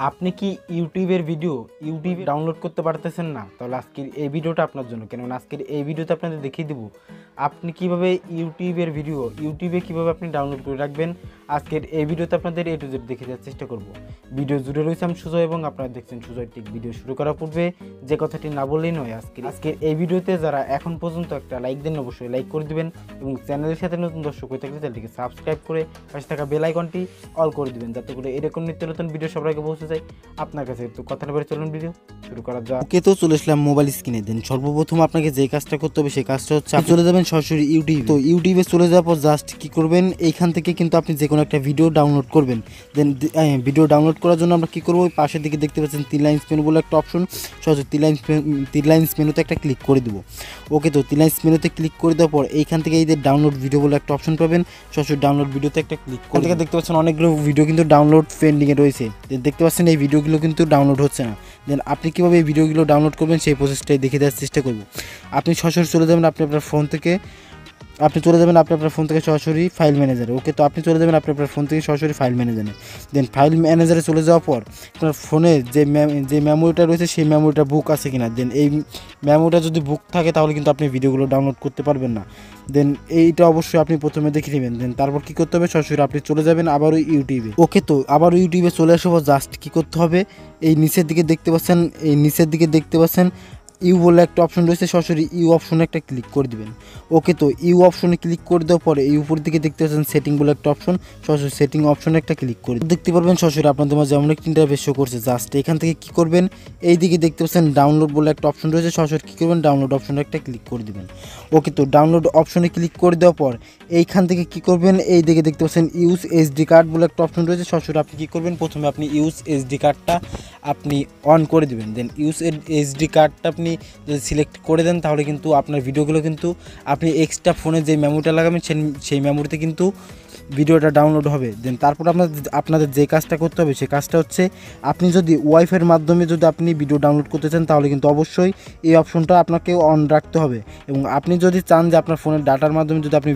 আপনি কি ইউটিউবের ভিডিও ইউটিউবে ডাউনলোড করতে পারতেছেন না? তাহলে আজকের এই ভিডিওটা আপনার জন্য। কেননা আজকের এই ভিডিওতে আপনাদের দেখিয়ে দেবো আপনি কিভাবে ইউটিউবের ভিডিও ইউটিউবে কিভাবে আপনি ডাউনলোড করে রাখবেন। আজকের এই ভিডিওতে আপনাদের A to Z দেখে দেওয়ার চেষ্টা করব। ভিডিও জুড়ে রয়েছে আমি সুজয় এবং আপনারা দেখছেন সুজয় টেক। ভিডিও শুরু করার পূর্বে যে কথাটি না বললেই নয়, আজকের এই ভিডিওতে যারা এখন পর্যন্ত একটা লাইক দেন অবশ্যই লাইক করে দিবেন এবং চ্যানেলের সাথে নতুন দর্শক হয়ে থাকলে চ্যানেলটিকে সাবস্ক্রাইব করে পাশে থাকা বেল আইকনটি অল করে দিবেন, যাতে করে এরকম নিত্য নতুন ভিডিও সবাইকে পৌঁছে যায় আপনার কাছে। তো কথা না বলে চলুন ভিডিও শুরু করা যাক। ওকে, তো চলে আসলাম মোবাইল স্ক্রিনে। দেন সর্বপ্রথম আপনাকে যে কাজটা করতে হবে সেই কাজটা হচ্ছে আপনি চলে যাবেন সরাসরি ইউটিউব। তো ইউটিউবে চলে যাওয়ার পর জাস্ট কি করবেন, এইখান থেকে কিন্তু আপনি যে কোনো একটা ভিডিও ডাউনলোড করবেন। দেন ভিডিও ডাউনলোড করার জন্য আমরা কি করবো, পাশের দিকে দেখতে পাচ্ছেন 3 লাইন্স মেনু বলে একটা অপশন, সরাসরি 3 লাইন্স মেনুতে একটা ক্লিক করে দেবো। ওকে, তো 3 লাইন্স মেনুতে ক্লিক করে দেওয়ার পর এইখান থেকে এই যে ডাউনলোড ভিডিও বলে একটা অপশন পাবেন, সরাসরি ডাউনলোড ভিডিওতে একটা ক্লিক করে থেকে দেখতে পাচ্ছেন অনেকগুলো ভিডিও কিন্তু ডাউনলোড পেন্ডিংয়ে রয়েছে। দেখতে পাচ্ছেন এই ভিডিওগুলো কিন্তু ডাউনলোড হচ্ছে না। দেন আপনি কীভাবে এই ভিডিওগুলো ডাউনলোড করবেন সেই প্রসেসটাই দেখে দেওয়ার চেষ্টা করব। আপনি সরাসরি চলে যাবেন আপনার ফোন থেকে সরাসরি ফাইল ম্যানেজারে। ওকে, তো আপনি চলে যাবেন আপনার ফোন থেকে সরাসরি ফাইল ম্যানেজারে। দেন ফাইল ম্যানেজারে চলে যাওয়ার পর আপনার ফোনে যে মেমোরিটা রয়েছে সেই মেমোরিটা বুক আছে কিনা। দেন এই মেমোরিটা যদি বুক থাকে তাহলে কিন্তু আপনি ভিডিওগুলো ডাউনলোড করতে পারবেন না। দেন এইটা অবশ্যই আপনি প্রথমে দেখে নেবেন। দেন তারপর কী করতে হবে, সরাসরি আপনি চলে যাবেন আবারও ইউটিউবে। ওকে, তো আবারও ইউটিউবে চলে আসার পর জাস্ট কী করতে হবে, এই নিচের দিকে দেখতে পাচ্ছেন ইউ বলে একটা অপশন রয়েছে, সরাসরি ইউ অপশনে একটা ক্লিক করে দিবেন। ওকে, তো ইউ অপশনে ক্লিক করে দেওয়ার পরে এই উপর দিকে দেখতে পাচ্ছেন সেটিং বলে একটা অপশন, সরাসরি সেটিং অপশনে একটা ক্লিক করে দেখতে পারবেন সরাসরি আপনাদের মাঝে এমন একটা ইন্টারফেস শো করছে। জাস্ট এখান থেকে কী করবেন, এই দিকে দেখতে পাচ্ছেন ডাউনলোড বলে একটা অপশন রয়েছে, সরাসরি কী করবেন, ডাউনলোড অপশনে একটা ক্লিক করে দিবেন। ওকে, তো ডাউনলোড অপশনে ক্লিক করে দেওয়ার পর এইখান থেকে কী করবেন, এই দিকে দেখতে পাচ্ছেন ইউজ এসডি কার্ড বলে একটা অপশন রয়েছে, সরাসরি আপনি কী করবেন, প্রথমে আপনি ইউজ এসডি কার্ডটা আপনি অন করে দিবেন। দেন ইউজ এসডি কার্ডটা আপনি যদি সিলেক্ট করে দেন তাহলে কিন্তু আপনার ভিডিওগুলো কিন্তু আপনি এক্সট্রা ফোনে যে মেমোরিটা লাগাবেন সেই মেমোরিতে কিন্তু ভিডিওটা ডাউনলোড হবে। দেন তারপর আপনাদের যে কাজটা করতে হবে সেই কাজটা হচ্ছে, আপনি যদি ওয়াইফাইয়ের মাধ্যমে যদি আপনি ভিডিও ডাউনলোড করতে চান তাহলে কিন্তু অবশ্যই এই অপশনটা আপনাকে অন রাখতে হবে। এবং আপনি যদি চান যে আপনার ফোনের ডাটার মাধ্যমে যদি আপনি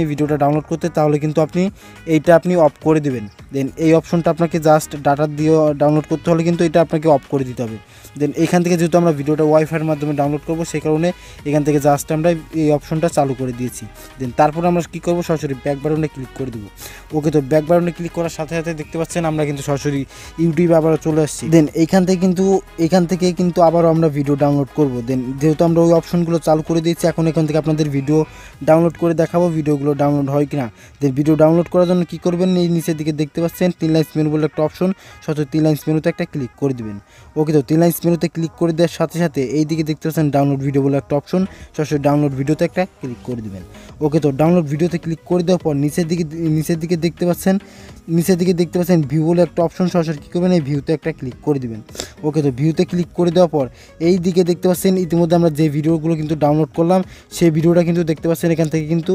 ভিডিওটা ডাউনলোড করতে, তাহলে কিন্তু আপনি এইটা আপনি অফ করে দেবেন। দেন এই অপশনটা আপনাকে জাস্ট ডাটা দিয়ে ডাউনলোড করতে হলে কিন্তু এটা আপনাকে অফ করে দিতে হবে। দেন এখান থেকে যেহেতু আমরা ভিডিওটা ওয়াইফাইয়ের মাধ্যমে ডাউনলোড করব, সেই কারণে এখান থেকে জাস্ট আমরা এই অপশনটা চালু করে দিয়েছি। দেন তারপর আমরা কী করবো, সরাসরি ব্যাক বাটনে ক্লিক করে দেবো। ওকে, তো ব্যাক বাটনে ক্লিক করার সাথে সাথে দেখতে পাচ্ছেন আমরা কিন্তু সরাসরি ইউটিউবে আবারও চলে আসছি। দেন এখান থেকে কিন্তু আবারও আমরা ভিডিও ডাউনলোড করব। দেন যেহেতু আমরা ওই অপশনগুলো চালু করে দিয়েছি, এখান থেকে আপনাদের ভিডিও ডাউনলোড করে দেখাবো ভিডিওগুলো ডাউনলোড হয় কিনা। দেন ভিডিও ডাউনলোড করার জন্য কী করবেন, এই নিচের দিকে দেখতে পাচ্ছেন 3 লাইন্স মেনু বলে একটা অপশন, সরাসরি 3 লাইন্স মেনুতে একটা ক্লিক করে দিবেন। ওকে, তো 3 লাইন্স মেনুতে ক্লিক করে দেওয়ার সাথে সাথে এই দিকে দেখতে পাচ্ছেন ডাউনলোড ভিডিও বলে একটা অপশন, সরাসরি ডাউনলোড ভিডিওতে একটা ক্লিক করে দিবেন। ওকে, তো ডাউনলোড ভিডিওতে ক্লিক করে দেওয়ার পর নিচের দিকে দেখতে পাচ্ছেন ভিউ বলে একটা অপশন, সরাসরি কী করবেন, এই ভিউতে একটা ক্লিক করে দিবেন। ওকে, তো ভিউতে ক্লিক করে দেওয়ার পর এই দিকে দেখতে পাচ্ছেন ইতিমধ্যে আমরা যে ভিডিওগুলো কিন্তু ডাউনলোড করলাম সেই ভিডিওটা কিন্তু দেখতে পাচ্ছেন এখান থেকে কিন্তু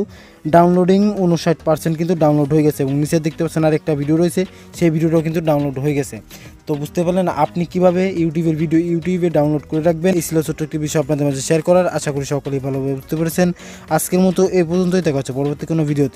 ডাউনলোডিং 59% কিন্তু ডাউনলোড হয়ে গেছে। এবং নিচে দেখতে পাচ্ছেন আর একটা ভিডিও রয়েছে, সেই ভিডিওটাও কিন্তু ডাউনলোড হয়ে গেছে। তো বুঝতে পারলেন আপনি কীভাবে ইউটিউবের ভিডিও ইউটিউবে ডাউনলোড করে রাখবেন। এই ছিল ছোট্ট একটি বিষয় আপনাদের মাঝে শেয়ার করার। আশা করি সকলেই ভালোভাবে বুঝতে পেরেছেন। আজকের মতো এই পর্যন্তই, দেখা হচ্ছে পরবর্তী কোনো ভিডিওতে।